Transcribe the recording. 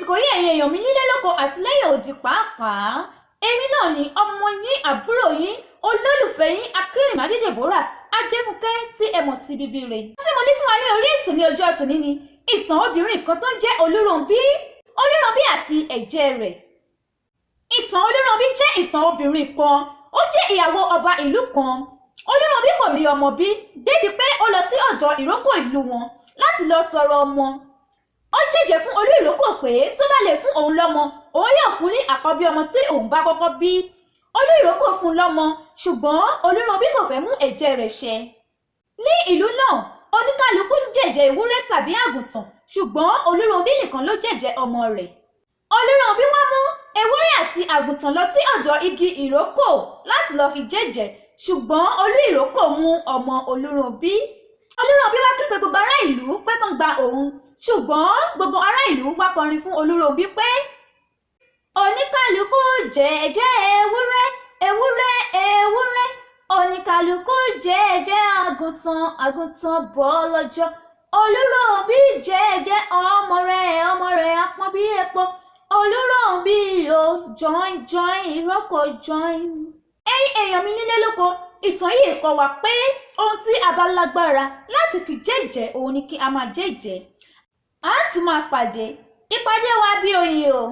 àsìkò yìí ẹ̀yin èèyàn mi nílé lóko àti lẹ́yìn odi pàápàá èmi náà ni ọmọ yín àbúrò yín olólùfẹ́ yín Akínrìnmádé Deborah Ajẹ́fúnkẹ́ tí ẹ mọ̀ sí Bíbíire. tí mo ní fún wa ní orí ètò ní ọjọ́ tòní ni ìtàn obìnrin kan tó ń jẹ́ Olúrànbí àti ẹ̀jẹ̀ rẹ̀. ìtàn Olúrànbí jẹ́ ìtàn obìnrin kan, ó jẹ́ ìyàwó ọba ìlú kan. Olúrànbí kò rí ọmọ bí débi pé ó lọ sí ọ̀dọ̀ ìrókò ìlú wọn láti lọ tọrọ ọmọ. ó jẹ́jẹ́ fún olú ìrókò pé tó bá lè fún òun lọ́mọ òun yóò fún ní àkọ́bí ọmọ tí òun bá kọ́kọ́ bí. olú ìrókò fún lọ́mọ ṣùgbọ́n Olúrànbí kò fẹ́ mú ẹ̀jẹ̀ rẹ̀ ṣẹ. ní ìlú náà oníkálukú ń jẹ̀jẹ̀ ewúrẹ́ tàbí àgùntàn ṣùgbọ́n Olúrànbí nìkan ló jẹ̀jẹ̀ ọmọ rẹ̀. Olúrànbí wá mú ewúrẹ́ àti àgùntàn lọ sí ọ̀dọ̀ igi ìrókò láti lọ fi jẹ́jẹ̀ ṣùgbọ́n olú ìrókò mú ọmọ Olúrànbí. Olúrànbí wá kígbe gbogbo ará ìlú pé kán gba òun ṣùgbọ́n gbogbo ará ìlú wá kọrin fún Olúrànbí pé oníkálukú jẹ̀jẹ̀ ewúrẹ́ ewúrẹ́ ewúrẹ́ oníkálukú jẹ̀jẹ̀ àgùntàn àgùntàn bọ́ lọ́jọ́ Olúrànbí jẹ̀jẹ̀ ọmọ rẹ̀ apọ́n bí epo Olúrànbí o join ìrókò join. ẹ̀yin èèyàn mi nílé lóko ìtàn yìí kọ́ wa pé ohun tí a bá lágbára láti fi jẹ́jẹ́ òun ni kí a máa jẹ́jẹ́. a ti máa pàdé ìpàdé wa bí oyin o.